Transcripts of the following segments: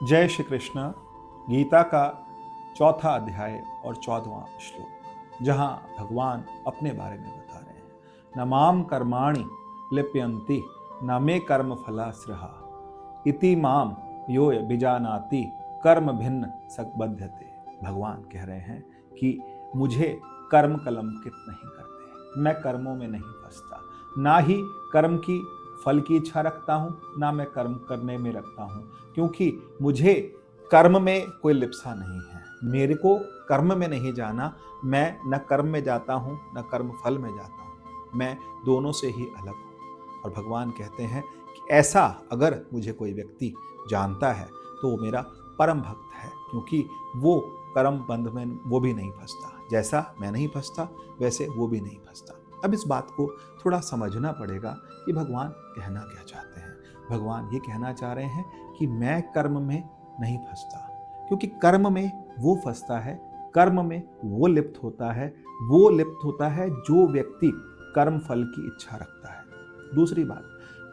जय श्री कृष्ण। गीता का चौथा अध्याय और 14वां श्लोक, जहां भगवान अपने बारे में बता रहे हैं। न माम कर्माणि लिप्यन्ति न मे कर्म फला स्रहा इति माम यो बिजानाति कर्म भिन्न सकबध्यते। भगवान कह रहे हैं कि मुझे कर्म कलंकित नहीं करते, मैं कर्मों में नहीं फंसता, ना ही कर्म की फल की इच्छा रखता हूँ, ना मैं कर्म करने में रखता हूँ, क्योंकि मुझे कर्म में कोई लिप्सा नहीं है। मेरे को कर्म में नहीं जाना, मैं न कर्म में जाता हूँ न कर्म फल में जाता हूँ, मैं दोनों से ही अलग हूँ। और भगवान कहते हैं कि ऐसा अगर मुझे कोई व्यक्ति जानता है तो वो मेरा परम भक्त है, क्योंकि वो कर्म बंध में वो भी नहीं फंसता। जैसा मैं नहीं फंसता वैसे वो भी नहीं फंसता। अब इस बात को थोड़ा समझना पड़ेगा कि भगवान कहना क्या चाहते हैं। भगवान ये कहना चाह रहे हैं कि मैं कर्म में नहीं फंसता, क्योंकि कर्म में वो फंसता है, कर्म में वो लिप्त होता है जो व्यक्ति कर्म फल की इच्छा रखता है। दूसरी बात,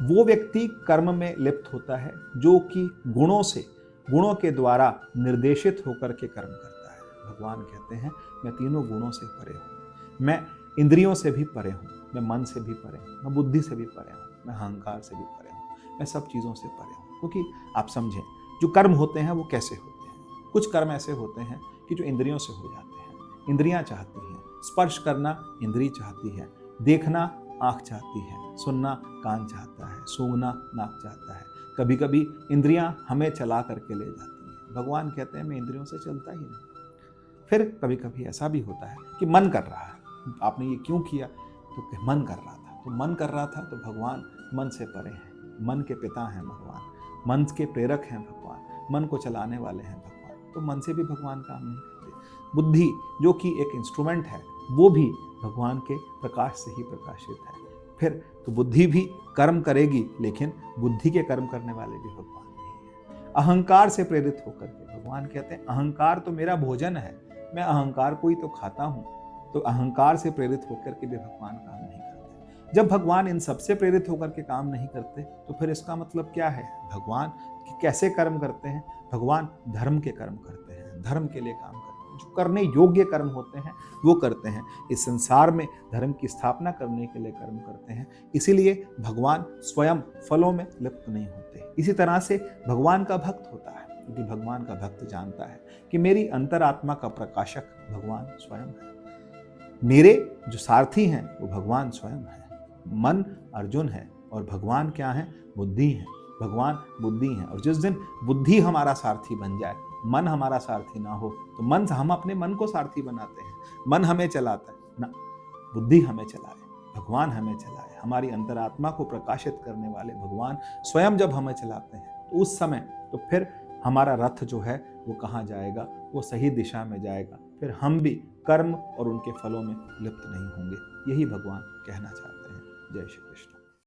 वो व्यक्ति कर्म में लिप्त होता है जो कि गुणों के द्वारा निर्देशित होकर के कर्म करता है। भगवान कहते हैं मैं तीनों गुणों से परे हूँ, मैं इंद्रियों से भी परे हूँ, मैं मन से भी परे हूँ, मैं बुद्धि से भी परे हूँ, मैं अहंकार से भी परे हूँ, मैं सब चीज़ों से परे हूँ। क्योंकि आप समझें, जो कर्म होते हैं वो कैसे होते हैं। कुछ कर्म ऐसे होते हैं कि जो इंद्रियों से हो जाते हैं। इंद्रियां चाहती हैं, स्पर्श करना इंद्रिय चाहती है, देखना आँख चाहती है, सुनना कान चाहता है, सूंघना नाक चाहता है। कभी कभी इंद्रियां हमें चला करके ले जाती हैं। भगवान कहते हैं मैं इंद्रियों से चलता ही नहीं। फिर कभी कभी ऐसा भी होता है कि मन कर रहा है, आपने ये क्यों किया, तो मन कर रहा था, तो मन कर रहा था, तो भगवान मन से परे हैं, मन के पिता हैं भगवान, मन के प्रेरक हैं भगवान, मन को चलाने वाले हैं भगवान। तो मन से भी भगवान काम नहीं करते। बुद्धि जो कि एक इंस्ट्रूमेंट है, वो भी भगवान के प्रकाश से ही प्रकाशित है। फिर तो बुद्धि भी कर्म करेगी, लेकिन बुद्धि के कर्म करने वाले भी भगवान नहीं है। अहंकार से प्रेरित होकर के भगवान कहते हैं अहंकार तो मेरा भोजन है, मैं अहंकार को ही तो खाता हूँ। तो अहंकार से प्रेरित होकर के भी भगवान काम नहीं करते। जब भगवान इन सब से प्रेरित होकर के काम नहीं करते तो फिर इसका मतलब क्या है। भगवान कैसे कर्म करते हैं, भगवान धर्म के कर्म करते हैं, धर्म के लिए काम करते हैं, जो करने योग्य कर्म होते हैं वो करते हैं। इस संसार में धर्म की स्थापना करने के लिए कर्म करते हैं, इसीलिए भगवान स्वयं फलों में लिप्त नहीं होते। इसी तरह से भगवान का भक्त होता है, क्योंकि भगवान का भक्त जानता है कि मेरी अंतरात्मा का प्रकाशक भगवान स्वयं है, मेरे जो सारथी हैं वो भगवान स्वयं है। मन अर्जुन है और भगवान क्या है, बुद्धि है। भगवान बुद्धि है, और जिस दिन बुद्धि हमारा सारथी बन जाए, मन हमारा सारथी ना हो, तो मन हम अपने मन को सारथी बनाते हैं, मन हमें चलाता है ना, बुद्धि हमें चलाए, भगवान हमें चलाए। हमारी अंतरात्मा को प्रकाशित करने वाले भगवान स्वयं जब हमें चलाते हैं तो उस समय तो फिर हमारा रथ जो है वो कहाँ जाएगा, वो सही दिशा में जाएगा। फिर हम भी कर्म और उनके फलों में लिप्त नहीं होंगे। यही भगवान कहना चाहते हैं। जय श्री कृष्ण।